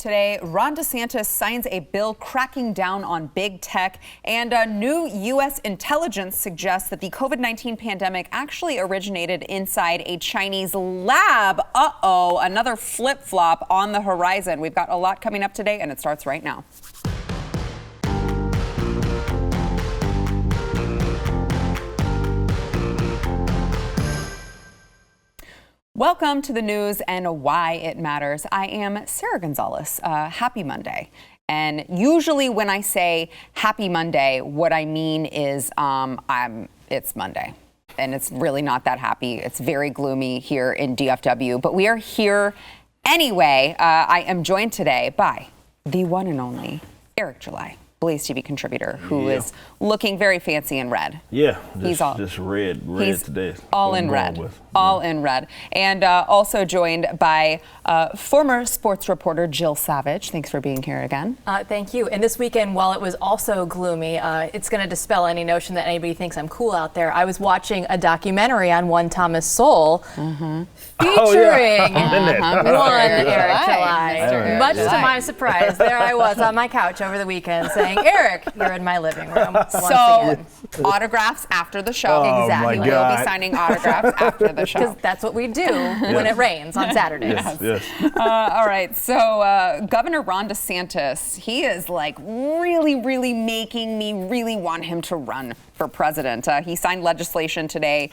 Today, Ron DeSantis signs a bill cracking down on big tech, and new U.S. intelligence suggests that the COVID-19 pandemic actually originated inside a Chinese lab. Uh-oh, another flip-flop on the horizon. We've got a lot coming up today, and it starts right now. Welcome to the news and why it matters. I am Sarah Gonzalez. Happy Monday. And usually when I say happy Monday, what I mean is it's Monday. And it's really not that happy. It's very gloomy here in DFW. But we are here anyway. I am joined today by the one and only Eric July, BlazeTV contributor, who is looking very fancy in red. Yeah, just red today. All in red. All in red. And also joined by former sports reporter Jill Savage. Thanks for being here again. Thank you. And this weekend, while it was also gloomy, it's going to dispel any notion that anybody thinks I'm cool out there. I was watching a documentary on one Thomas Sowell featuring one Eric July. Much to my surprise, there I was on my couch over the weekend saying, Eric, you're in my living room once again. Autographs after the show. Exactly. We'll be signing autographs after the show. Because that's what we do when it rains on Saturdays. Yes. All right. So Governor Ron DeSantis, he is like really making me really want him to run for president. He signed legislation today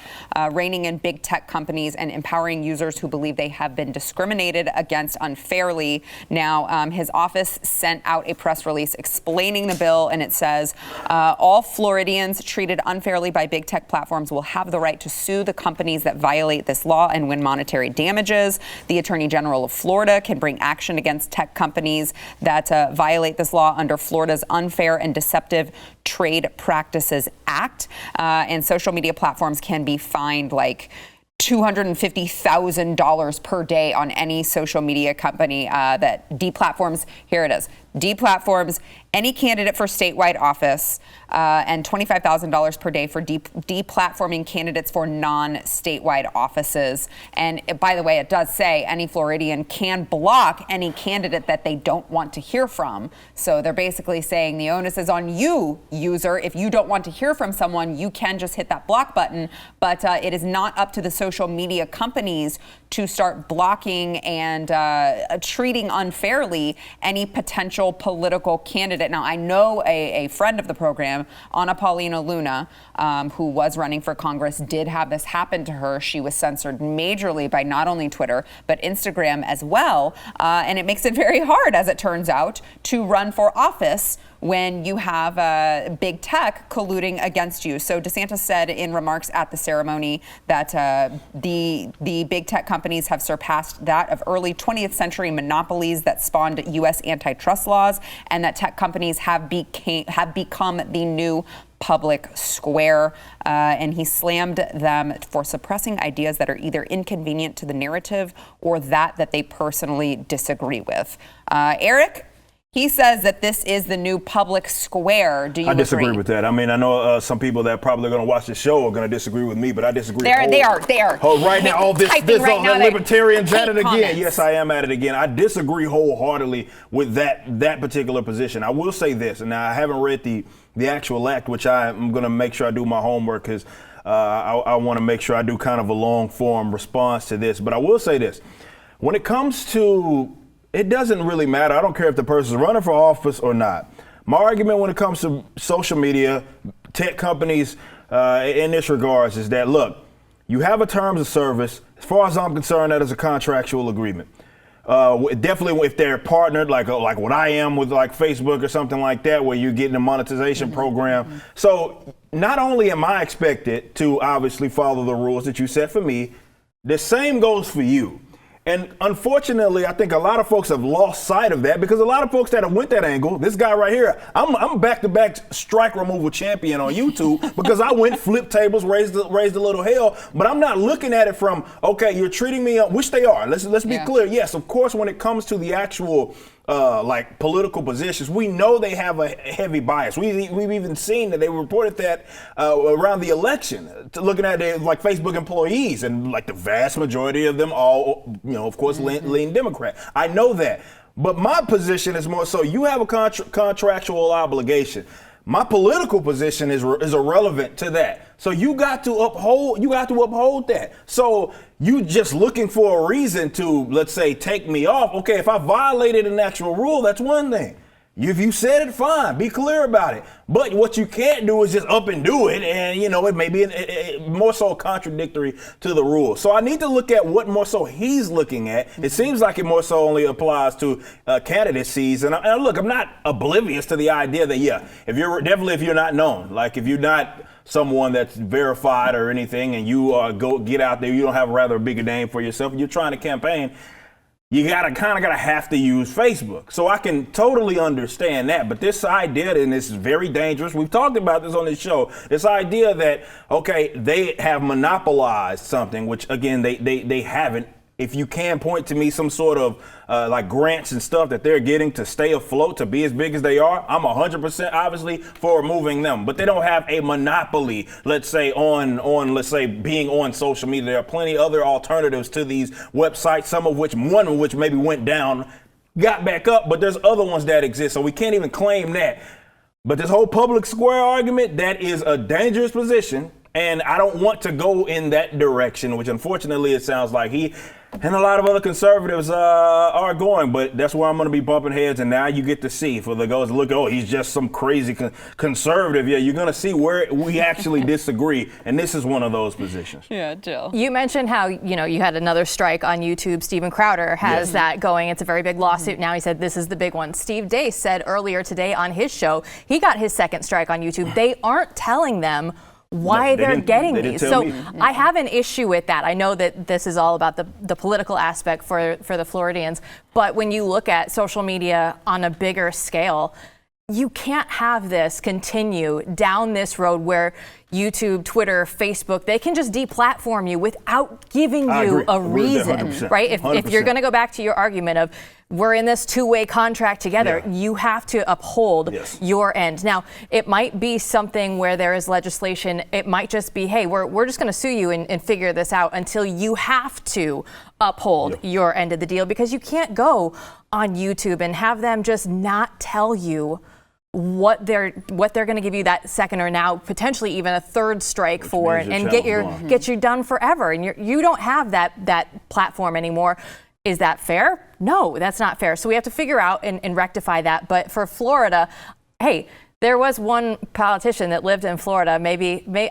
reining in big tech companies and empowering users who believe they have been discriminated against unfairly. Now, his office sent out a press release explaining the bill, and it says all Floridians treated unfairly by big tech platforms will have the right to sue the companies that violate this law and win monetary damages. The Attorney General of Florida can bring action against tech companies that violate this law under Florida's Unfair and Deceptive Trade Practices Act. And social media platforms can be fined like $250,000 per day on any social media company that deplatforms. Here it is. Deplatforms any candidate for statewide office and $25,000 per day for deplatforming candidates for non-statewide offices. And by the way, it does say any Floridian can block any candidate that they don't want to hear from. So they're basically saying the onus is on you, user. If you don't want to hear from someone, you can just hit that block button. But it is not up to the social media companies to start blocking and treating unfairly any potential political candidate. Now, I know a friend of the program, Anna Paulina Luna, who was running for Congress, did have this happen to her. She was censored majorly by not only Twitter, but Instagram as well. And it makes it very hard, as it turns out, to run for office when you have big tech colluding against you. So DeSantis said in remarks at the ceremony that the big tech companies have surpassed that of early 20th century monopolies that spawned U.S. antitrust laws, and that tech companies have become the new public square. And he slammed them for suppressing ideas that are either inconvenient to the narrative or that they personally disagree with. Eric? He says that this is the new public square. Do you agree? I disagree with that. I mean, I know some people that probably are going to watch the show are going to disagree with me, but I disagree. They are. Oh, right now, all this right now, libertarians at it comments. again. Yes, I am at it again. I disagree wholeheartedly with that particular position. I will say this, and I haven't read the actual act, which I'm going to make sure I do my homework because I want to make sure I do kind of a long form response to this. But I will say this. When it comes to it doesn't really matter. I don't care if the person's running for office or not. My argument when it comes to social media, tech companies in this regards is that, look, you have a terms of service. As far as I'm concerned, that is a contractual agreement. Definitely if they're partnered, like what I am with like Facebook or something like that, where you're getting a monetization program. So not only am I expected to obviously follow the rules that you set for me, the same goes for you. And unfortunately, I think a lot of folks have lost sight of that because a lot of folks that have went that angle, this guy right here, I'm back-to-back strike removal champion on YouTube because I went flip tables, raised a little hell, but I'm not looking at it from, okay, you're treating me, which they are. Let's be clear. Yes, of course, when it comes to the actual like political positions, we know they have a heavy bias. We've even seen that they reported that around the election, looking at it, like Facebook employees, and like the vast majority of them all, of course, lean Democrat. I know that. But my position is more so you have a contractual obligation. My political position is irrelevant to that. So you got to uphold that. So you just looking for a reason to, let's say, take me off. Okay, if I violated an actual rule, that's one thing. If you said it, fine, be clear about it. But what you can't do is just up and do it, and it may be more so contradictory to the rule. So I need to look at what more so he's looking at. It seems like it more so only applies to candidacies. And look, I'm not oblivious to the idea that if you're not known, like if you're not someone that's verified or anything, and you get out there, you don't have rather a bigger name for yourself, and you're trying to campaign. You gotta have to use Facebook. So I can totally understand that. But this idea, and this is very dangerous. We've talked about this on this show. This idea that, okay, they have monopolized something, which again, they haven't. If you can point to me some sort of like grants and stuff that they're getting to stay afloat, to be as big as they are, I'm 100% obviously for removing them. But they don't have a monopoly, let's say, on let's say being on social media. There are plenty other alternatives to these websites, one of which maybe went down, got back up, but there's other ones that exist. So we can't even claim that. But this whole public square argument, that is a dangerous position. And I don't want to go in that direction, which unfortunately it sounds like he and a lot of other conservatives are going. But that's where I'm going to be bumping heads. And now you get to see for the guys look, he's just some crazy conservative. Yeah, you're going to see where we actually disagree. And this is one of those positions. Yeah, Jill. You mentioned how, you had another strike on YouTube. Steven Crowder has that going. It's a very big lawsuit now. He said this is the big one. Steve Deace said earlier today on his show, he got his second strike on YouTube. They aren't telling them why they're getting these. So I have an issue with that. I know that this is all about the political aspect for the Floridians, but when you look at social media on a bigger scale, you can't have this continue down this road where YouTube, Twitter, Facebook, they can just deplatform you without giving you a reason, right? If you're going to go back to your argument of we're in this two-way contract together, you have to uphold your end. Now, it might be something where there is legislation. It might just be, hey, we're just going to sue you and figure this out until you have to uphold your end of the deal, because you can't go on YouTube and have them just not tell you what they're going to give you that second or now potentially even a third strike for, and get you done forever, and you don't have that platform anymore. Is that fair? No, that's not fair. So we have to figure out and rectify that. But for Florida, hey, there was one politician that lived in Florida.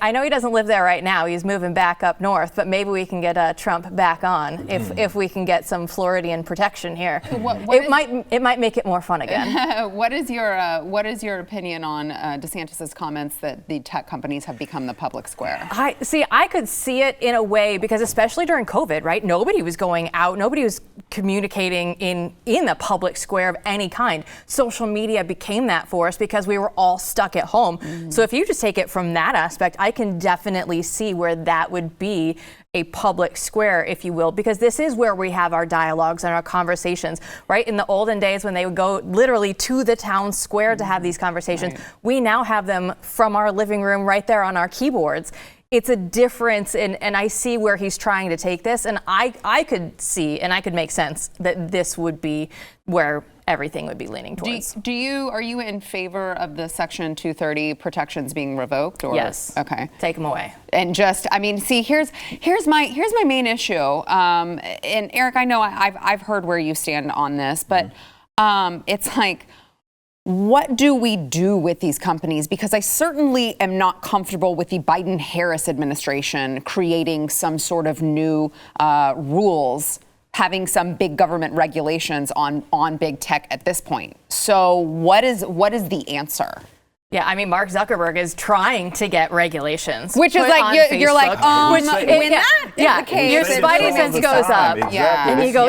I know he doesn't live there right now. He's moving back up north, but maybe we can get Trump back on if we can get some Floridian protection here. It might make it more fun again. What is your opinion on DeSantis' comments that the tech companies have become the public square? I could see it in a way, because especially during COVID, right? Nobody was going out. Nobody was communicating in the public square of any kind. Social media became that for us because we were all stuck at home. So if you just take it from that aspect, I can definitely see where that would be a public square, if you will, because this is where we have our dialogues and our conversations, right? In the olden days when they would go literally to the town square to have these conversations, we now have them from our living room right there on our keyboards. It's a difference, and I see where he's trying to take this, and I could see and I could make sense that this would be where everything would be leaning towards. Are you in favor of the Section 230 protections being revoked? Or? Yes. Okay. Take them away. And here's my main issue. And Eric, I know I've heard where you stand on this, but it's like, what do we do with these companies? Because I certainly am not comfortable with the Biden-Harris administration creating some sort of new rules, having some big government regulations on big tech at this point. So what is the answer? Yeah, I mean, Mark Zuckerberg is trying to get regulations. Which is like, you're like, when that is the case, your spidey sense goes up. Exactly. And you go,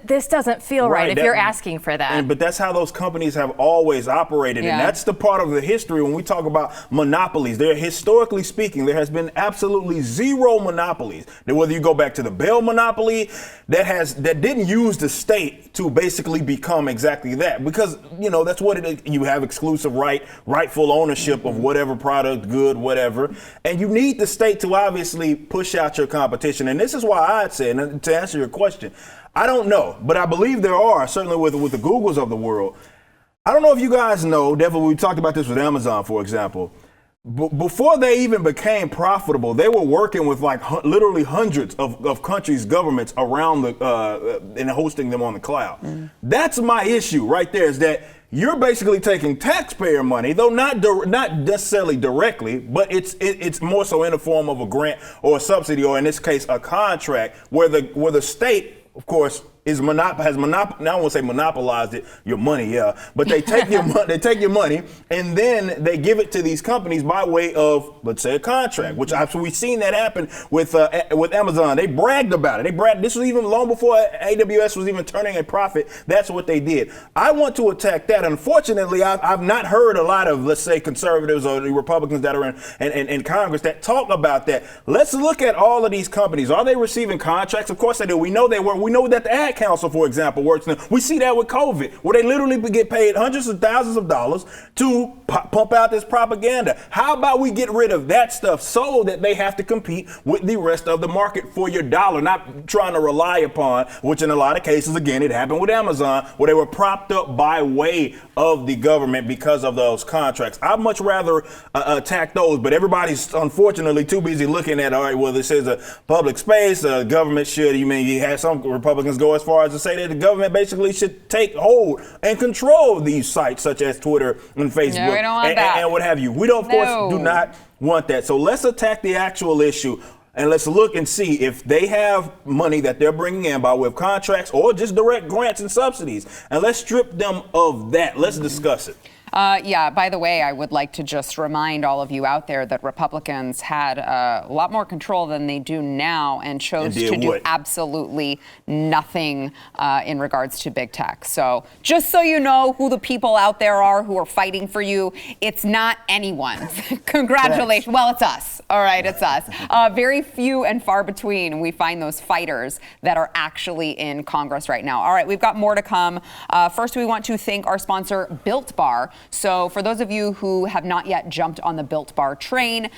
this doesn't feel right if you're asking for that. But that's how those companies have always operated. And that's the part of the history when we talk about monopolies. Historically speaking, there has been absolutely zero monopolies. Whether you go back to the Bell monopoly, that didn't use the state to basically become exactly that. Because, that's what it is. You have exclusive right rightful ownership of whatever product, good, whatever. And you need the state to obviously push out your competition. And this is why I'd say, and to answer your question, I don't know, but I believe there are, certainly with the Googles of the world. I don't know if you guys know, definitely we talked about this with Amazon, for example. Before they even became profitable, they were working with like literally hundreds of countries' governments around and hosting them on the cloud. That's my issue right there, is that you're basically taking taxpayer money, though not necessarily directly, but it's more so in the form of a grant or a subsidy, or in this case, a contract where the state, of course, now I won't say monopolized your money, but they take your money and then they give it to these companies by way of, let's say, a contract, which we've seen that happen with Amazon. They bragged about it. This was even long before AWS was even turning a profit. That's what they did. I want to attack that. Unfortunately, I've not heard a lot of, let's say, conservatives or the Republicans that are in Congress that talk about that. Let's look at all of these companies. Are they receiving contracts? Of course they do. We know they were. We know that the Ad Council, for example, works now. We see that with COVID, where they literally get paid hundreds of thousands of dollars to pump out this propaganda. How about we get rid of that stuff so that they have to compete with the rest of the market for your dollar, not trying to rely upon, which in a lot of cases, again, it happened with Amazon, where they were propped up by way of the government because of those contracts. I'd much rather attack those, but everybody's unfortunately too busy looking at, all right, well, this is a public space, government should, you have some Republicans go as far as to say that the government basically should take hold and control these sites such as Twitter and Facebook and what have you. We don't, of course, do not want that. So let's attack the actual issue and let's look and see if they have money that they're bringing in by way of contracts or just direct grants and subsidies. And let's strip them of that. Let's discuss it. By the way, I would like to just remind all of you out there that Republicans had a lot more control than they do now and chose to do absolutely nothing in regards to big tech. So just so you know who the people out there are who are fighting for you, it's not anyone. Congratulations. Well, it's us. All right, it's us. Very few and far between we find those fighters that are actually in Congress right now. All right, we've got more to come. First, we want to thank our sponsor, Built Bar. So for those of you who have not yet jumped on the Built Bar train,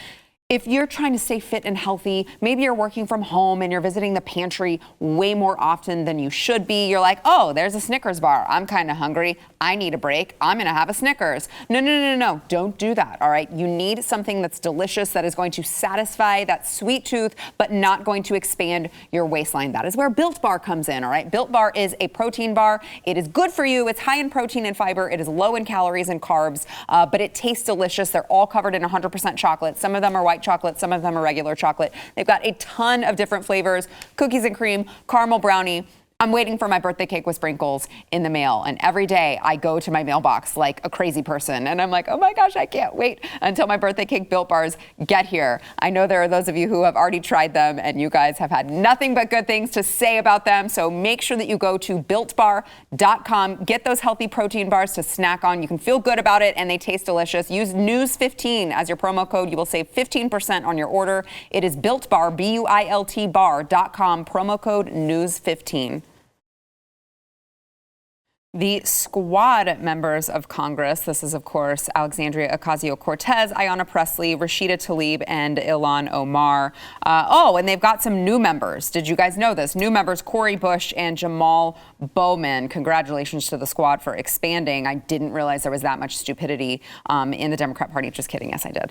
if you're trying to stay fit and healthy, maybe you're working from home and you're visiting the pantry way more often than you should be. You're like, oh, there's a Snickers bar. I'm kind of hungry. I need a break. I'm going to have a Snickers. No. Don't do that, all right? You need something that's delicious, that is going to satisfy that sweet tooth, but not going to expand your waistline. That is where Built Bar comes in, all right? Built Bar is a protein bar. It is good for you. It's high in protein and fiber. It is low in calories and carbs, but it tastes delicious. They're all covered in 100% chocolate. Some of them are white chocolate, some of them are regular chocolate. They've got a ton of different flavors, cookies and cream, caramel brownie. I'm waiting for my birthday cake with sprinkles in the mail. And every day I go to my mailbox like a crazy person. And I'm like, oh my gosh, I can't wait until my birthday cake Built Bars get here. I know there are those of you who have already tried them and you guys have had nothing but good things to say about them. So make sure that you go to BuiltBar.com. Get those healthy protein bars to snack on. You can feel good about it and they taste delicious. Use News15 as your promo code. You will save 15% on your order. It is Built Bar, BUILT bar.com, promo code News15. The squad members of Congress, this is, of course, Alexandria Ocasio-Cortez, Ayanna Pressley, Rashida Tlaib, and Ilhan Omar. And they've got some new members. Did you guys know this? New members, Cori Bush and Jamal Bowman. Congratulations to the squad for expanding. I didn't realize there was that much stupidity in the Democrat Party. Just kidding. Yes, I did.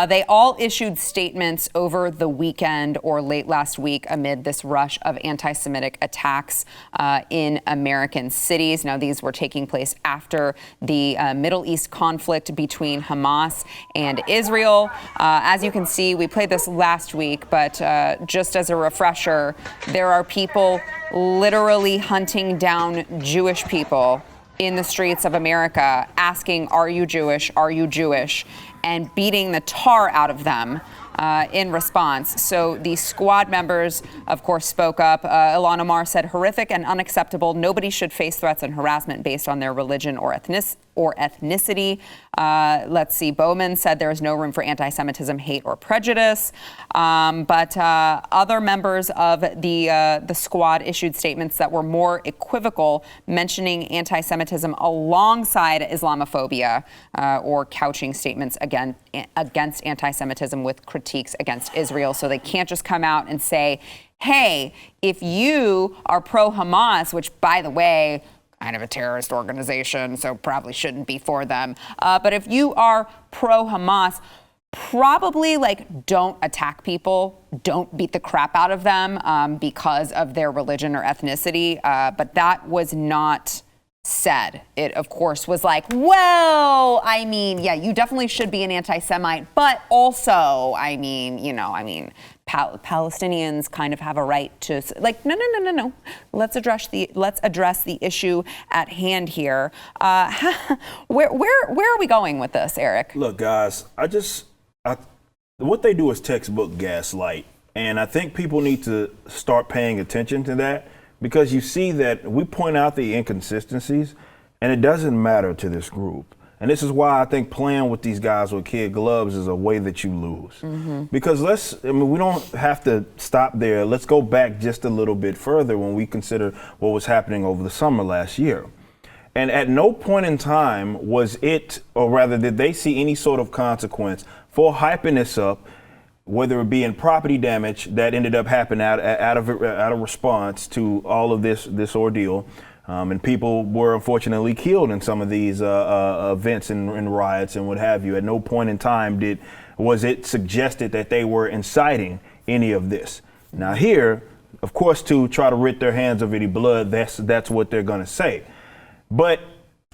They all issued statements over the weekend or late last week amid this rush of anti-Semitic attacks in American cities. Now, these were taking place after the Middle East conflict between Hamas and Israel. As you can see, we played this last week, but just as a refresher, there are people literally hunting down Jewish people in the streets of America, asking, are you Jewish? Are you Jewish? And beating the tar out of them in response. So the squad members, of course, spoke up. Ilhan Omar said, horrific and unacceptable. Nobody should face threats and harassment based on their religion or or ethnicity. Let's see, Bowman said there is no room for anti-Semitism, hate, or prejudice. But other members of the squad issued statements that were more equivocal, mentioning anti-Semitism alongside Islamophobia, or couching statements against anti-Semitism with critiques against Israel. So they can't just come out and say, hey, if you are pro-Hamas, which, by the way, kind of a terrorist organization, so probably shouldn't be for them. But if you are pro-Hamas, probably don't attack people, don't beat the crap out of them because of their religion or ethnicity. But that was not said. It, of course, was well, I mean, yeah, you definitely should be an anti-Semite, but also, Palestinians kind of have a right to no. Let's address the issue at hand here. Where are we going with this, Eric? Look, guys, what they do is textbook gaslight, and I think people need to start paying attention to that, because you see that we point out the inconsistencies, and it doesn't matter to this group. And this is why I think playing with these guys with kid gloves is a way that you lose. Mm-hmm. Because we don't have to stop there. Let's go back just a little bit further when we consider what was happening over the summer last year. And at no point in time did they see any sort of consequence for hyping this up, whether it be in property damage that ended up happening out of response to all of this ordeal. And people were unfortunately killed in some of these events and riots and what have you. At no point in time was it suggested that they were inciting any of this. Now here, of course, to try to rid their hands of any blood, that's what they're going to say. But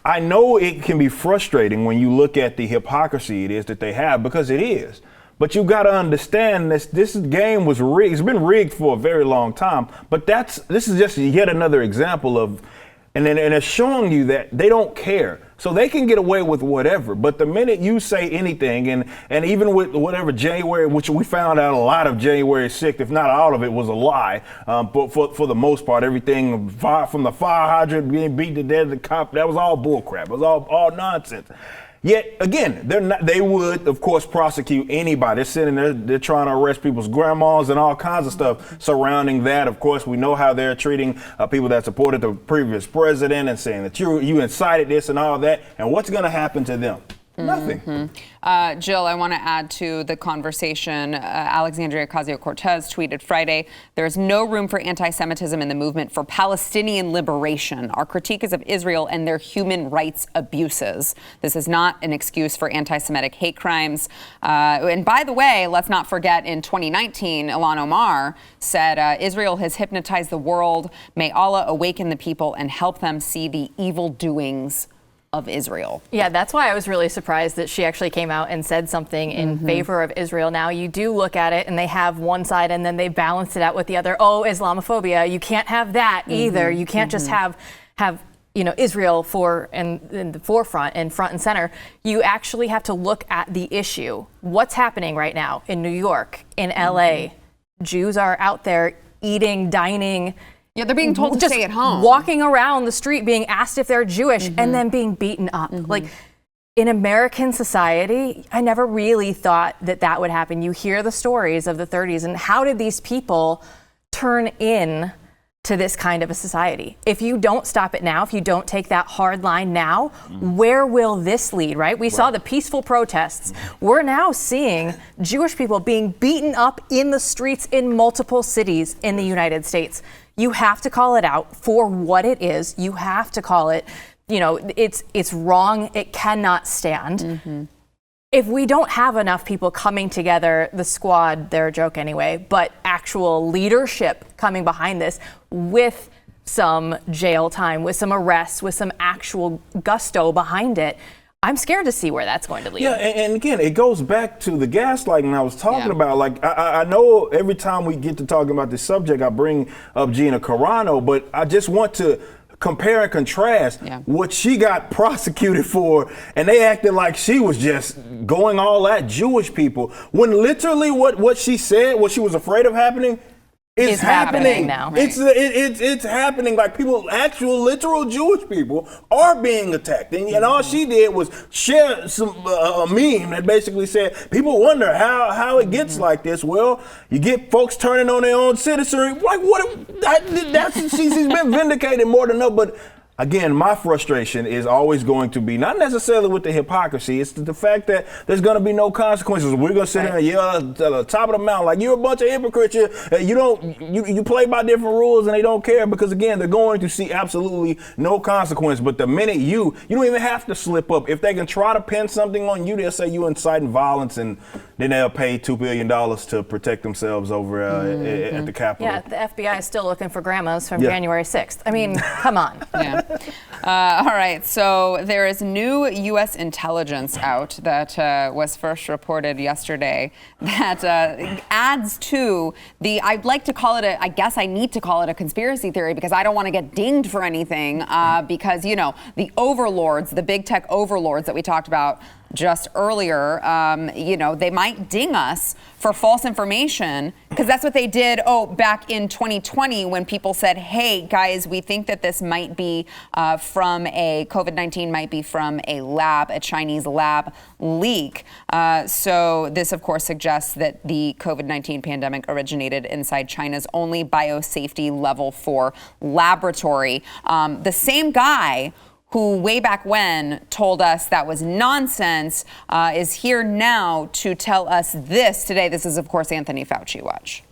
I know it can be frustrating when you look at the hypocrisy it is that they have, because it is. But you got to understand this game was rigged. It's been rigged for a very long time. But this is just yet another example of, and it's showing you that they don't care. So they can get away with whatever. But the minute you say anything, and even with whatever January, which we found out a lot of January 6th, if not all of it, was a lie. But for the most part, everything from the fire hydrant being beat to death, the cop, that was all bullcrap. It was all nonsense. Yet again, they would, of course, prosecute anybody. They're sitting there, they're trying to arrest people's grandmas and all kinds of stuff surrounding that. Of course, we know how they're treating people that supported the previous president and saying that you incited this and all that. And what's going to happen to them? Nothing. Mm-hmm. Jill, I want to add to the conversation. Alexandria Ocasio-Cortez tweeted Friday, "There's no room for anti-Semitism in the movement for Palestinian liberation. Our critique is of Israel and their human rights abuses. This is not an excuse for anti-Semitic hate crimes." And by the way, let's not forget, in 2019, Ilhan Omar said, "Israel has hypnotized the world. May Allah awaken the people and help them see the evil doings of Israel." Yeah, that's why I was really surprised that she actually came out and said something in favor of Israel. Now, you do look at it and they have one side and then they balance it out with the other. Oh, Islamophobia. You can't have that either. You can't just have Israel in the forefront and front and center. You actually have to look at the issue. What's happening right now in New York, in LA? Jews are out there eating, dining. Yeah, they're being told to stay at home. Walking around the street being asked if they're Jewish and then being beaten up. Like, in American society, I never really thought that would happen. You hear the stories of the 30s, and how did these people turn in to this kind of a society? If you don't stop it now, if you don't take that hard line now, where will this lead, right? We saw the peaceful protests. We're now seeing Jewish people being beaten up in the streets in multiple cities in the United States. You have to call it out for what it is. You have to call it, it's wrong. It cannot stand. If we don't have enough people coming together, the squad, they're a joke anyway, but actual leadership coming behind this with some jail time, with some arrests, with some actual gusto behind it, I'm scared to see where that's going to lead. Yeah, and again, it goes back to the gaslighting I was talking about. Like, I know every time we get to talking about this subject, I bring up Gina Carano, but I just want to compare and contrast what she got prosecuted for, and they acted like she was just going all at Jewish people, when literally what she said, what she was afraid of happening, is happening now. Right. It's happening. Like actual literal Jewish people are being attacked, and all she did was share a meme that basically said, people wonder how it gets like this. Well, you get folks turning on their own citizenry. Like she's been vindicated more than enough. But again, my frustration is always going to be not necessarily with the hypocrisy. It's the fact that there's going to be no consequences. We're going to sit here and yell at the top of the mountain like, you're a bunch of hypocrites. You play by different rules and they don't care because, again, they're going to see absolutely no consequence. But the minute you don't even have to slip up. If they can try to pin something on you, they'll say you're inciting violence, and then they'll pay $2 billion to protect themselves over at the Capitol. Yeah, the FBI is still looking for grandmas from January 6th. I mean, come on. Yeah. All right, so there is new U.S. intelligence out that was first reported yesterday that adds to I'd like to call it I guess I need to call it a conspiracy theory because I don't want to get dinged for anything because, the overlords, the big tech overlords that we talked about just earlier, they might ding us for false information because that's what they did, back in 2020 when people said, hey, guys, we think that this might be from COVID-19 might be from a Chinese lab leak. So this, of course, suggests that the COVID-19 pandemic originated inside China's only biosafety level 4 laboratory. The same guy who way back when told us that was nonsense, is here now to tell us this today. This is, of course, Anthony Fauci. Watch.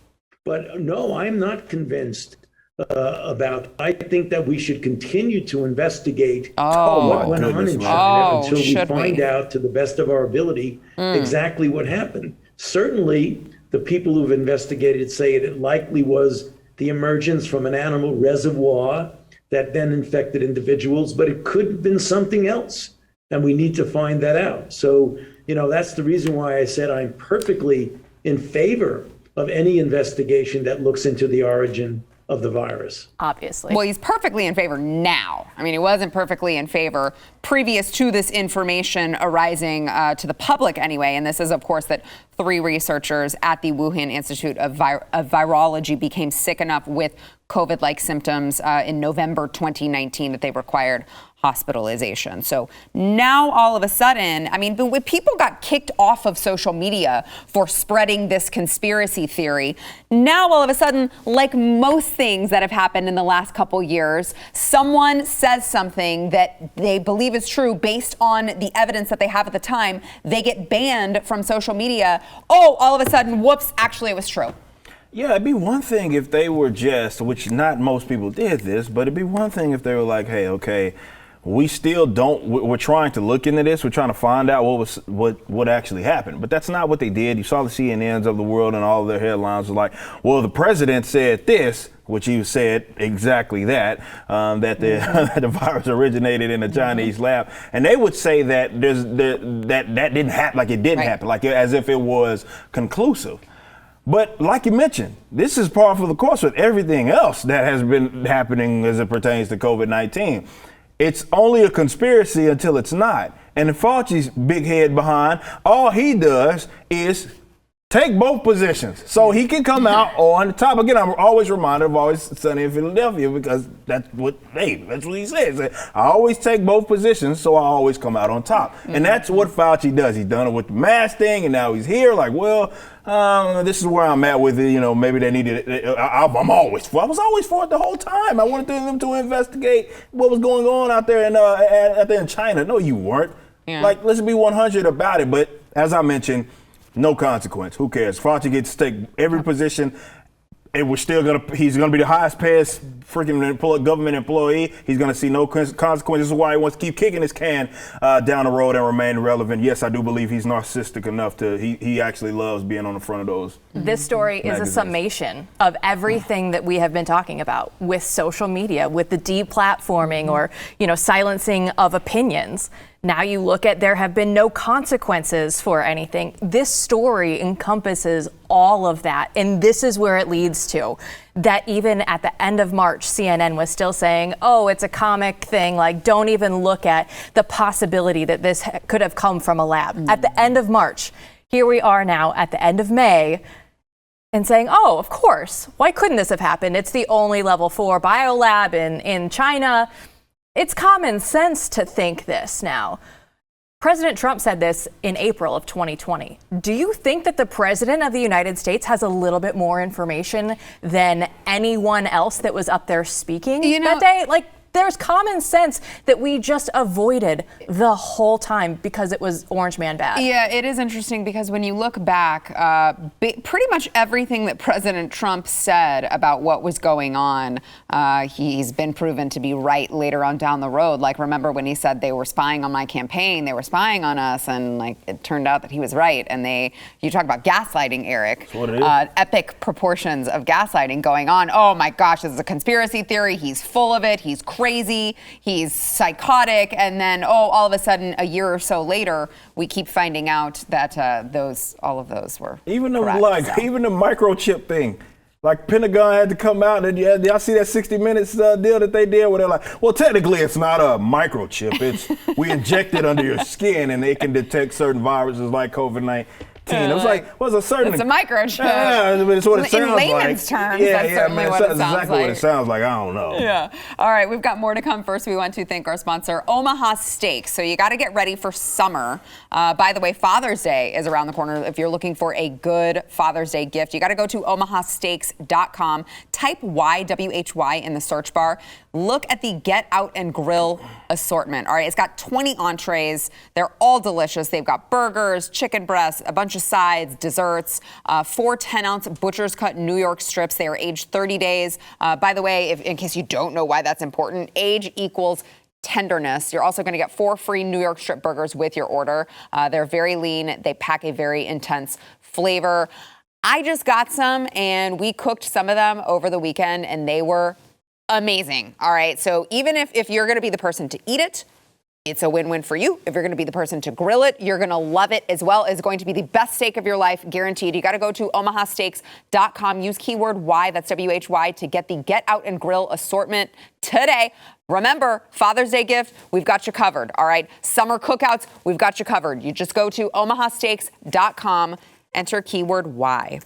But no, I'm not convinced I think that we should continue to investigate what went on in China until we find out, to the best of our ability, exactly what happened. Certainly, the people who've investigated say it likely was the emergence from an animal reservoir that then infected individuals, but it could have been something else. And we need to find that out. So, that's the reason why I said I'm perfectly in favor of any investigation that looks into the origin of the virus. Obviously. Well, he's perfectly in favor now. I mean, he wasn't perfectly in favor previous to this information arising to the public anyway. And this is, of course, that 3 researchers at the Wuhan Institute of Virology became sick enough with COVID-like symptoms in November 2019 that they required hospitalization. So now all of a sudden, when people got kicked off of social media for spreading this conspiracy theory, now all of a sudden, like most things that have happened in the last couple years, someone says something that they believe is true based on the evidence that they have at the time, they get banned from social media. All of a sudden, whoops, actually it was true. Yeah, it'd be one thing if they were just, which not most people did this, but it'd be one thing if they were like, hey, okay, we still we're trying to look into this. We're trying to find out what actually happened. But that's not what they did. You saw the CNNs of the world and all of their headlines were like, well, the president said this, which he said exactly that the virus originated in a Chinese lab. And they would say that that didn't happen, like it didn't happen, like as if it was conclusive. But like you mentioned, this is par for the course with everything else that has been happening as it pertains to COVID-19. It's only a conspiracy until it's not. And Fauci's big head behind, all he does is take both positions. So he can come out on the top. Again, I'm always reminded of Always Sunny in Philadelphia because that's what he says. I always take both positions, so I always come out on top. And that's what Fauci does. He's done it with the mask thing, and now he's here like, well, this is where I'm at with it. Maybe they needed it. I was always for it the whole time. I wanted them to investigate what was going on out there in China. No, you weren't. Yeah. Like, let's be 100 about it. But as I mentioned, no consequence. Who cares? Fauci gets to take every position. And he's gonna be the highest paid freaking government employee. He's gonna see no consequences. This is why he wants to keep kicking his can down the road and remain relevant. Yes, I do believe he's narcissistic enough he actually loves being on the front of those. This story is a summation of everything that we have been talking about with social media, with the deplatforming or silencing of opinions. Now you look at there have been no consequences for anything. This story encompasses all of that. And this is where it leads to. That even at the end of March, CNN was still saying, it's a comic thing. Like, don't even look at the possibility that this could have come from a lab. At the end of March, here we are now at the end of May. and saying, oh, of course, why couldn't this have happened? It's the only level 4 biolab in China. It's common sense to think this now. President Trump said this in April of 2020. Do you think that the president of the United States has a little bit more information than anyone else that was up there speaking that day? Like, there's common sense that we just avoided the whole time because it was Orange Man bad. Yeah, it is interesting because when you look back, pretty much everything that President Trump said about what was going on, he's been proven to be right later on down the road. Like, remember when he said they were spying on my campaign, they were spying on us, and like it turned out that he was right. And you talk about gaslighting, Eric. That's what it is. Epic proportions of gaslighting going on. Oh my gosh, this is a conspiracy theory. He's full of it. He's crazy, he's psychotic, and then all of a sudden a year or so later we keep finding out that all of those were even the correct, even the microchip thing. Like Pentagon had to come out and y'all see that 60 Minutes deal that they did where they're like, well, technically it's not a microchip. It's we inject it under your skin and it can detect certain viruses like COVID-19. It was like, what's a certain? It's a microchip. Yeah, but it's what it sounds like. In layman's terms, yeah, that's certainly what it sounds exactly like. what it sounds like. I don't know. Yeah. All right, we've got more to come. First, we want to thank our sponsor, Omaha Steaks. So you got to get ready for summer. By the way, Father's Day is around the corner. If you're looking for a good Father's Day gift, you got to go to omahasteaks.com. Type YWHY in the search bar. Look at the Get Out and Grill assortment. All right, it's got 20 entrees. They're all delicious. They've got burgers, chicken breasts, a bunch of sides, desserts, 4 10-ounce butcher's cut New York strips. They are aged 30 days. By the way, in case you don't know why that's important, age equals tenderness. You're also going to get 4 free New York strip burgers with your order. They're very lean. They pack a very intense flavor. I just got some, and we cooked some of them over the weekend, and they were amazing. All right. So even if you're going to be the person to eat it, it's a win-win for you. If you're going to be the person to grill it, you're going to love it as well. It's going to be the best steak of your life, guaranteed. You got to go to omahasteaks.com. Use keyword Y, that's WHY, to get the Get Out and Grill assortment today. Remember, Father's Day gift, we've got you covered. All right. Summer cookouts, we've got you covered. You just go to omahasteaks.com, enter keyword Y.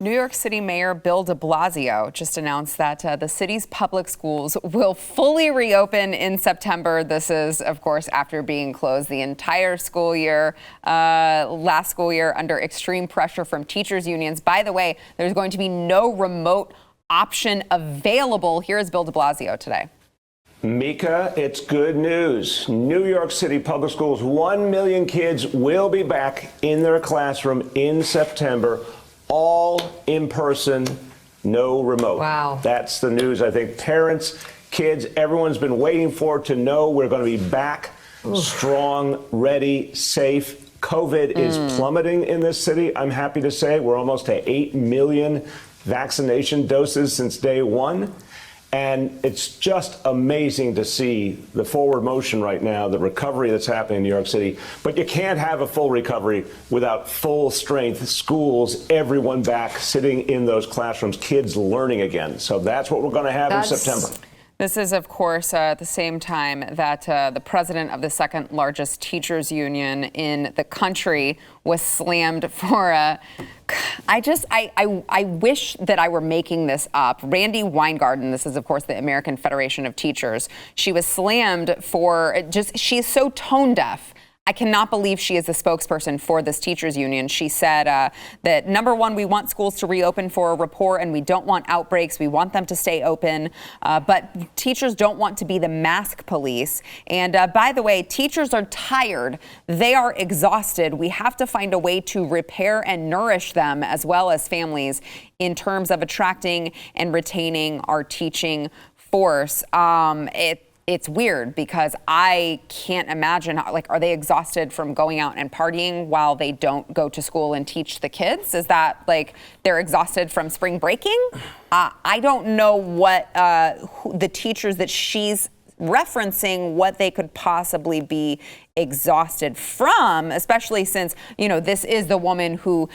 New York City Mayor Bill de Blasio just announced that the city's public schools will fully reopen in September. This is, of course, after being closed the entire school year, last school year, under extreme pressure from teachers' unions. By the way, there's going to be no remote option available. Here's Bill de Blasio today. Mika, it's good news. New York City Public Schools, 1 million kids will be back in their classroom in September. All in person, no remote. Wow. That's the news I think parents, kids, everyone's been waiting for to know we're going to be back strong, ready, safe. COVID is plummeting in this city. I'm happy to say we're almost to 8 million vaccination doses since day one. And it's just amazing to see the forward motion right now, the recovery that's happening in New York City. But you can't have a full recovery without full strength schools, everyone back sitting in those classrooms, kids learning again. So that's what we're going to have in September. This is, of course, at the same time that the president of the second largest teachers union in the country was slammed for I wish that I were making this up. Randi Weingarten, this is, of course, the American Federation of Teachers. She was slammed for she is so tone deaf. I cannot believe she is the spokesperson for this teachers union. She said that, number one, we want schools to reopen for a rapport and we don't want outbreaks. We want them to stay open. But teachers don't want to be the mask police. And by the way, teachers are tired. They are exhausted. We have to find a way to repair and nourish them as well as families in terms of attracting and retaining our teaching force. It's weird because I can't imagine are they exhausted from going out and partying while they don't go to school and teach the kids? Is that they're exhausted from spring breaking? I don't know what the teachers that she's referencing, what they could possibly be exhausted from, especially since, this is the woman who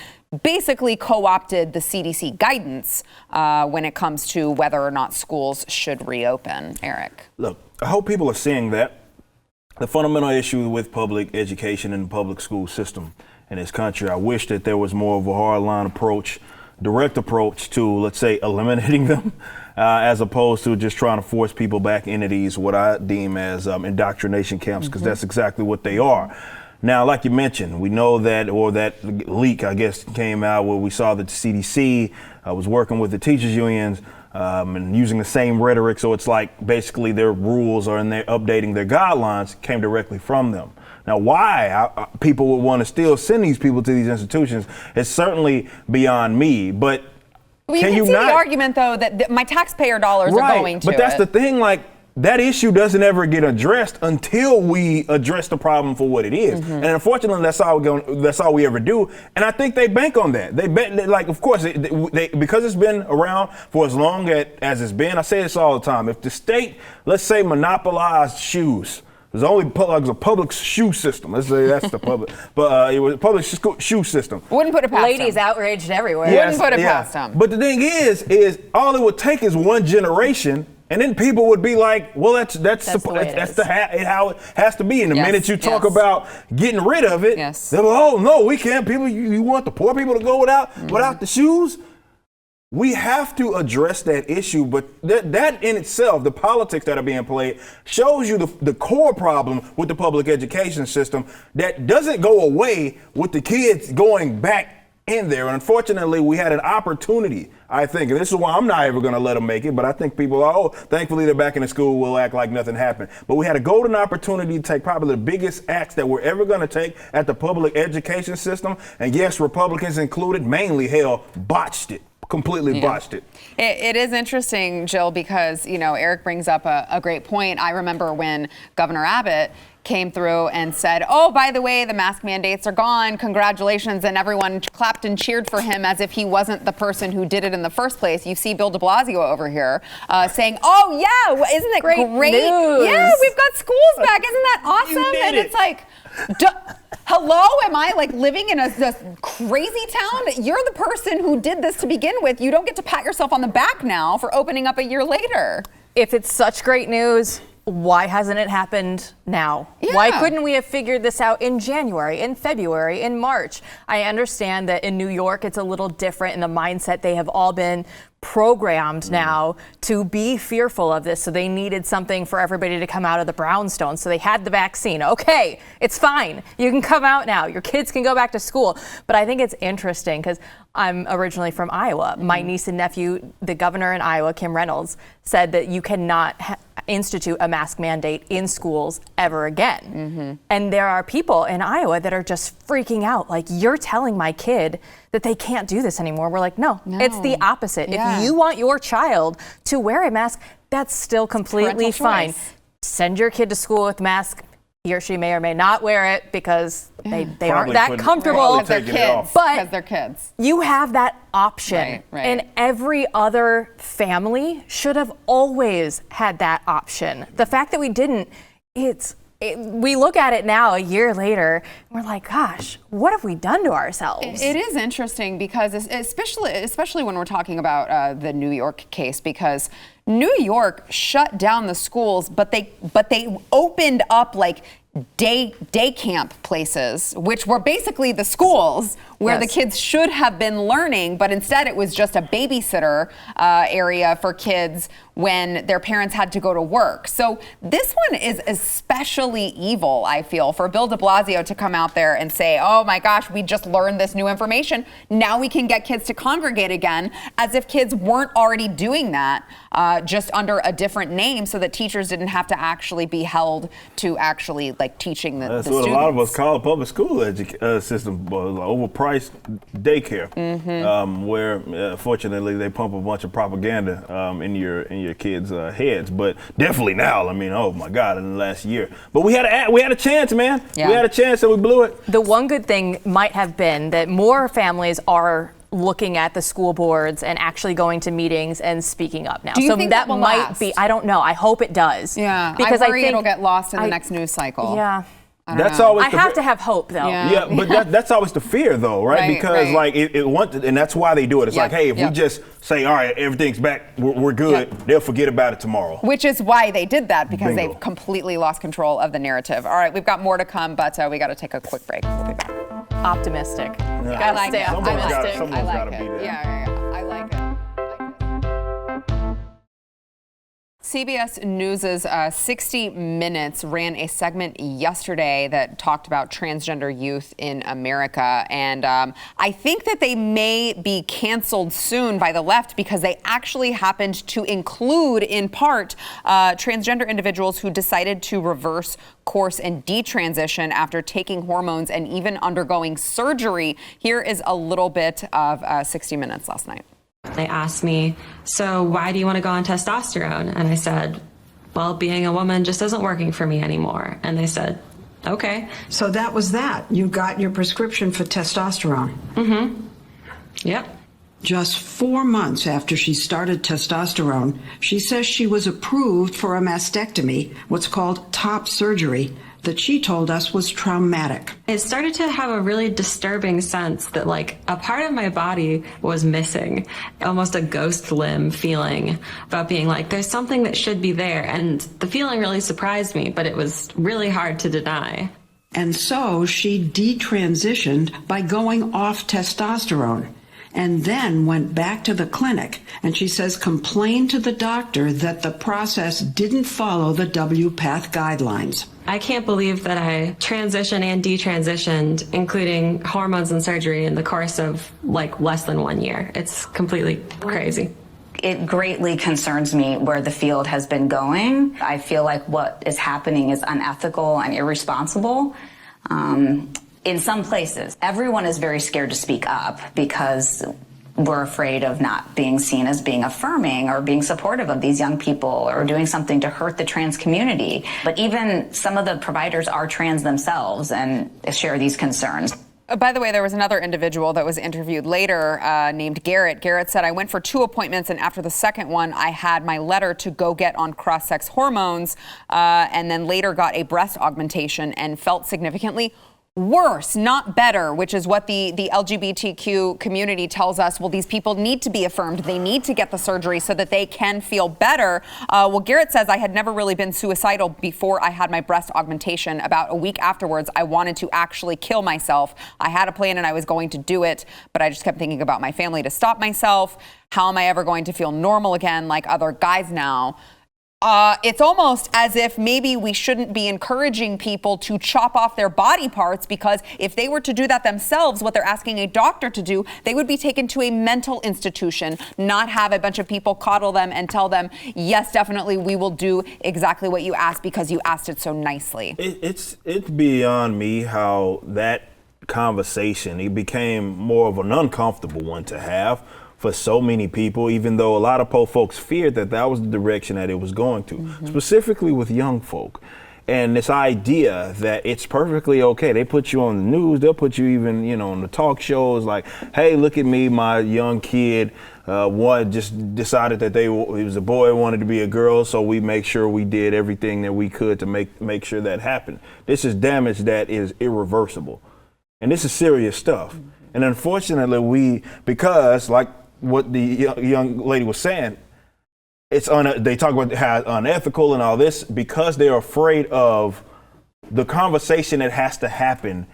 basically co-opted the CDC guidance when it comes to whether or not schools should reopen. Eric. Look, I hope people are seeing that the fundamental issue with public education and the public school system in this country. I wish that there was more of a hardline approach, direct approach to, let's say, eliminating them, as opposed to just trying to force people back into these, what I deem as indoctrination camps, because that's exactly what they are. Now, like you mentioned, we know that, or that leak, I guess, came out where we saw that the CDC was working with the teachers unions and using the same rhetoric. So it's like basically their rules are in there updating their guidelines came directly from them. Now, why people would want to still send these people to these institutions is certainly beyond me. But well, you can see the argument, though, that my taxpayer dollars are going to but that's the thing, like, that issue doesn't ever get addressed until we address the problem for what it is. And unfortunately, that's all we ever do. And I think they bank on that. They bet, like, of course, because it's been around for as long as it's been. I say this all the time. If the state, let's say, monopolized shoes, there's only a public shoe system. Let's say that's the public, but it was a public shoe system. Wouldn't put it past Ladies them. Outraged everywhere. Wouldn't put it past them. But the thing is all it would take is one generation. And then people would be like, well, that's how it has to be. And the minute you talk about getting rid of it, they're like, oh, no, we can't. People, you want the poor people to go without the shoes? We have to address that issue. But that in itself, the politics that are being played, shows you the core problem with the public education system that doesn't go away with the kids going back in there. And unfortunately, we had an opportunity, I think, and this is why I'm not ever going to let them make it, but I think people are, thankfully they're back in the school, we'll act like nothing happened. But we had a golden opportunity to take probably the biggest acts that we're ever going to take at the public education system. And yes, Republicans included, mainly, botched it. Completely botched it. It is interesting, Jill, because, Eric brings up a great point. I remember when Governor Abbott came through and said, oh, by the way, the mask mandates are gone. Congratulations. And everyone clapped and cheered for him as if he wasn't the person who did it in the first place. You see Bill de Blasio over here saying, oh, yeah, isn't it great? News. Yeah, we've got schools back. Isn't that awesome? And it's like, hello, am I like living in a crazy town? You're the person who did this to begin with. You don't get to pat yourself on the back now for opening up a year later. If it's such great news, why hasn't it happened now? Yeah. Why couldn't we have figured this out in January, in February, in March? I understand that in New York, it's a little different in the mindset. They have all been programmed now to be fearful of this. So they needed something for everybody to come out of the brownstone. So they had the vaccine. Okay, it's fine. You can come out now. Your kids can go back to school. But I think it's interesting because I'm originally from Iowa. My niece and nephew, the governor in Iowa, Kim Reynolds, said that you cannot institute a mask mandate in schools ever again. And there are people in Iowa that are just freaking out. Like, you're telling my kid that they can't do this anymore. We're like, no. It's the opposite. If you want your child to wear a mask, that's still completely fine. Send your kid to school with a mask. He or she may or may not wear it because they aren't that comfortable. Because they're kids. Because they're kids. You have that option. Right. And every other family should have always had that option. The fact that we didn't, we look at it now a year later, and we're like, gosh, what have we done to ourselves? It is interesting because especially when we're talking about the New York case, because New York shut down the schools, but they opened up like day camp places, which were basically the schools where the kids should have been learning, but instead it was just a babysitter area for kids when their parents had to go to work. So this one is especially evil, I feel, for Bill de Blasio to come out there and say, oh my gosh, we just learned this new information. Now we can get kids to congregate again, as if kids weren't already doing that, just under a different name, so that teachers didn't have to actually be held to actually like teaching the That's students. what a lot of us call a public school system, overpriced daycare, where fortunately they pump a bunch of propaganda in your kids' heads. But definitely now, I mean, oh my God, in the last year. But we had a chance, man. Yeah. We had a chance and we blew it. The one good thing might have been that more families are looking at the school boards and actually going to meetings and speaking up now. Do you think that will might last? I don't know. I hope it does. Yeah, because I worry think it'll get lost in the next news cycle. Yeah. That's always I have to have hope, though. Yeah, but that's always the fear, though, right? Because like it wants, and that's why they do it. It's like, hey, if we just say, all right, everything's back, we're good, they'll forget about it tomorrow. Which is why they did that, because they've completely lost control of the narrative. All right, we've got more to come, but we got to take a quick break. We'll be back. Optimistic. Yeah. Gotta stay optimistic. Someone's got to be there. Yeah, I like it. CBS News' 60 Minutes ran a segment yesterday that talked about transgender youth in America. And I think that they may be canceled soon by the left because they actually happened to include, in part, transgender individuals who decided to reverse course and detransition after taking hormones and even undergoing surgery. Here is a little bit of 60 Minutes last night. They asked me, so why do you want to go on testosterone? And I said, well, being a woman just isn't working for me anymore. And they said, okay. So that was that. You got your prescription for testosterone. Mm-hmm. Yep. Just 4 months after she started testosterone, she says she was approved for a mastectomy, what's called top surgery, that she told us was traumatic. I started to have a really disturbing sense that like a part of my body was missing, almost a ghost limb feeling about being like, there's something that should be there. And the feeling really surprised me, but it was really hard to deny. And so she detransitioned by going off testosterone, and then went back to the clinic, and she says complained to the doctor that the process didn't follow the WPATH guidelines. I can't believe that I transitioned and detransitioned, including hormones and surgery, in the course of like less than 1 year. It's completely crazy. It greatly concerns me where the field has been going. I feel like what is happening is unethical and irresponsible. In some places, everyone is very scared to speak up because we're afraid of not being seen as being affirming or being supportive of these young people or doing something to hurt the trans community. But even some of the providers are trans themselves and share these concerns. By the way, there was another individual that was interviewed later named Garrett. Garrett said, I went for 2 appointments, and after the second one, I had my letter to go get on cross-sex hormones, and then later got a breast augmentation and felt significantly worse, not better, which is what the LGBTQ community tells us. Well, these people need to be affirmed. They need to get the surgery so that they can feel better. Well, Garrett says, I had never really been suicidal before I had my breast augmentation. About a week afterwards, I wanted to actually kill myself. I had a plan and I was going to do it, but I just kept thinking about my family to stop myself. How am I ever going to feel normal again like other guys now? It's almost as if maybe we shouldn't be encouraging people to chop off their body parts, because if they were to do that themselves, what they're asking a doctor to do, they would be taken to a mental institution, not have a bunch of people coddle them and tell them, yes, definitely, we will do exactly what you asked because you asked it so nicely. It's beyond me how that conversation, it became more of an uncomfortable one to have for so many people, even though a lot of folks feared that that was the direction that it was going to, specifically with young folk. And this idea that it's perfectly okay. They put you on the news, they'll put you even, on the talk shows like, hey, look at me, my young kid, one just decided that he was a boy, wanted to be a girl, so we make sure we did everything that we could to make sure that happened. This is damage that is irreversible. And this is serious stuff. And unfortunately, because like what the young lady was saying, they talk about how unethical and all this, because they're afraid of the conversation that has to happen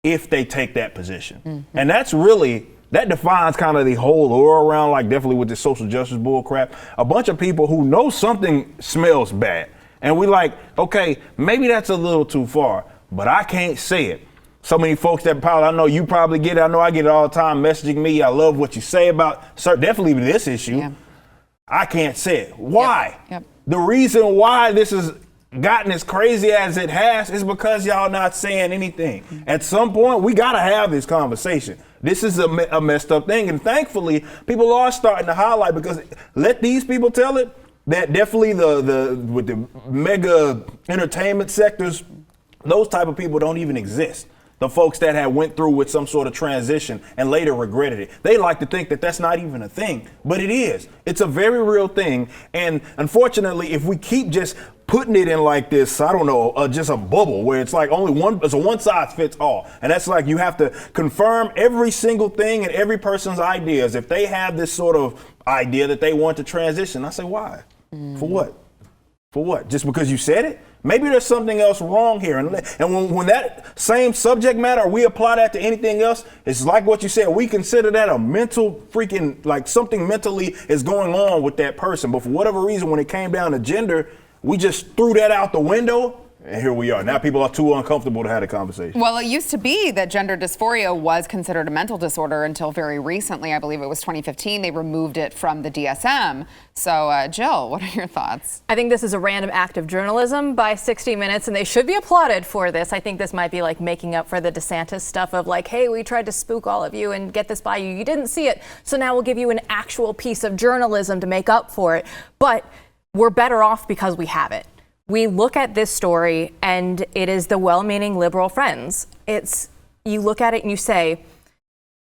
if they take that position. And that defines kind of the whole lure around, like definitely with the social justice bull crap. A bunch of people who know something smells bad. And we like, okay, maybe that's a little too far, but I can't say it. So many folks that probably, I know you probably get it. I know I get it all the time messaging me. I love what you say about definitely this issue. Yeah. I can't say it. Why? Yep. The reason why this has gotten as crazy as it has is because y'all not saying anything. At some point, we got to have this conversation. This is a messed up thing. And thankfully, people are starting to highlight, because let these people tell it, that definitely with the mega entertainment sectors, those type of people don't even exist. the folks that had went through with some sort of transition and later regretted it. They like to think that that's not even a thing, but it is. It's a very real thing. And unfortunately, if we keep just putting it in like this, I don't know, just a bubble where it's like it's a one size fits all. And that's like you have to confirm every single thing and every person's ideas. If they have this sort of idea that they want to transition, I say, why? For what? For what? Just because you said it? Maybe there's something else wrong here. And when that same subject matter, we apply that to anything else, it's like what you said. We consider that a mental freaking, like something mentally is going on with that person. But for whatever reason, when it came down to gender, we just threw that out the window. And here we are. Now people are too uncomfortable to have a conversation. Well, it used to be that gender dysphoria was considered a mental disorder until very recently. I believe it was 2015. They removed it from the DSM. So, Jill, what are your thoughts? I think this is a random act of journalism by 60 Minutes, and they should be applauded for this. I think this might be like making up for the DeSantis stuff of like, hey, we tried to spook all of you and get this by you. You didn't see it. So now we'll give you an actual piece of journalism to make up for it. But we're better off because we have it. We look at this story and it is the well-meaning liberal friends. You look at it and you say,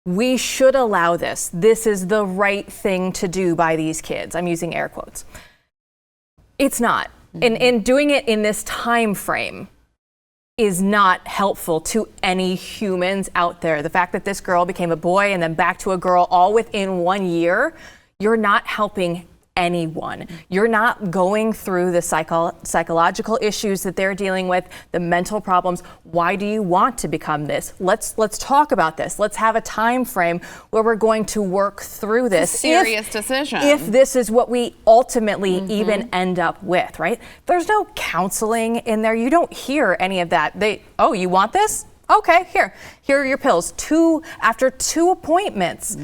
we should allow this. This is the right thing to do by these kids. I'm using air quotes. It's not. And doing it in this time frame is not helpful to any humans out there. The fact that this girl became a boy and then back to a girl all within 1 year, you're not helping anyone. You're not going through the psychological issues that they're dealing with, the mental problems. Why do you want to become this? Let's talk about this. Let's have a time frame where we're going to work through this. It's a serious decision. If this is what we ultimately even end up with, right? There's no counseling in there. You don't hear any of that. You want this? Okay, here are your pills. After two appointments.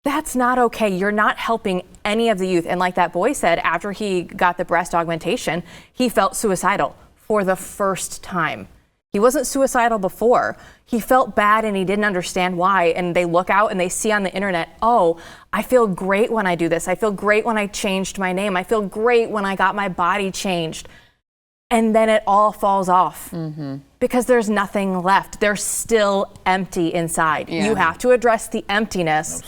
That's not okay. You're not helping any of the youth. And like that boy said, after he got the breast augmentation, he felt suicidal for the first time. He wasn't suicidal before. He felt bad and he didn't understand why. And they look out and they see on the internet, oh, I feel great when I do this. I feel great when I changed my name. I feel great when I got my body changed. And then it all falls off because there's nothing left. They're still empty inside. Yeah. You have to address the emptiness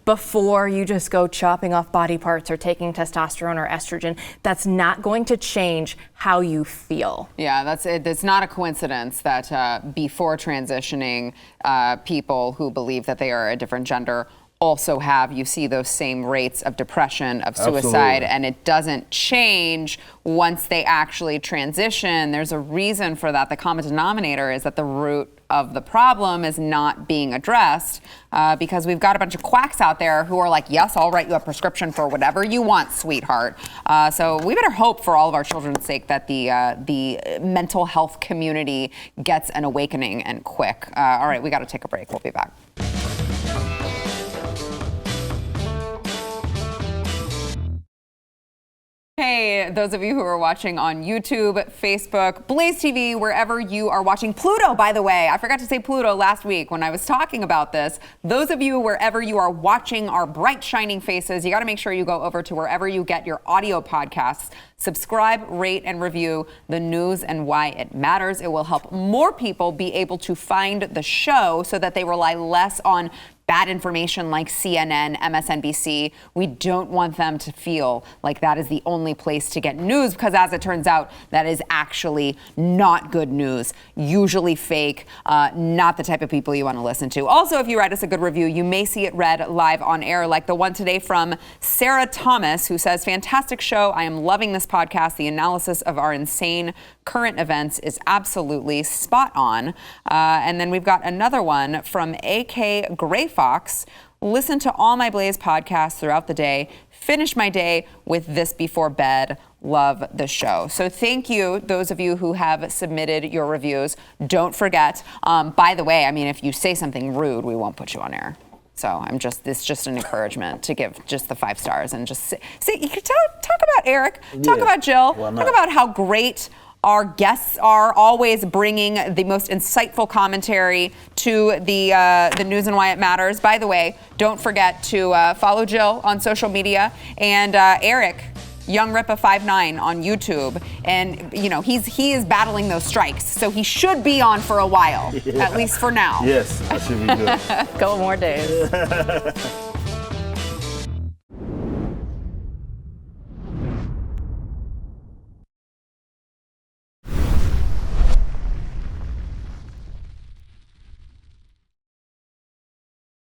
before you just go chopping off body parts or taking testosterone or estrogen. That's not going to change how you feel. Yeah, that's it. It's not a coincidence that before transitioning, people who believe that they are a different gender you see those same rates of depression, of suicide, and it doesn't change once they actually transition. There's a reason for that. The common denominator is that the root of the problem is not being addressed because we've got a bunch of quacks out there who are like, yes, I'll write you a prescription for whatever you want, sweetheart. So we better hope for all of our children's sake that the mental health community gets an awakening and quick. All right, we got to take a break. We'll be back. Hey, those of you who are watching on YouTube, Facebook, BlazeTV, wherever you are watching. Pluto, by the way, I forgot to say Pluto last week when I was talking about this. Those of you, wherever you are watching our bright, shining faces, you got to make sure you go over to wherever you get your audio podcasts. Subscribe, rate, and review The News and Why It Matters. It will help more people be able to find the show so that they rely less on bad information like CNN, MSNBC. We don't want them to feel like that is the only place to get news because, as it turns out, that is actually not good news, usually fake, not the type of people you want to listen to. Also, if you write us a good review, you may see it read live on air, like the one today from Sarah Thomas, who says, fantastic show. I am loving this podcast. The analysis of our insane current events is absolutely spot on. And then we've got another one from AK Gray Fox. Listen to all my Blaze podcasts throughout the day. Finish my day with this before bed. Love the show. So thank you, those of you who have submitted your reviews. Don't forget, by the way, I mean, if you say something rude, we won't put you on air. So it's just an encouragement to give just the 5 stars and just say you can talk about Eric, talk about Jill, talk about how great our guests are, always bringing the most insightful commentary to the News and Why It Matters. By the way, don't forget to follow Jill on social media and Eric. Young Ripa 59 on YouTube, and he is battling those strikes, so he should be on for a while, at least for now. Yes, that should be good. Couple more days.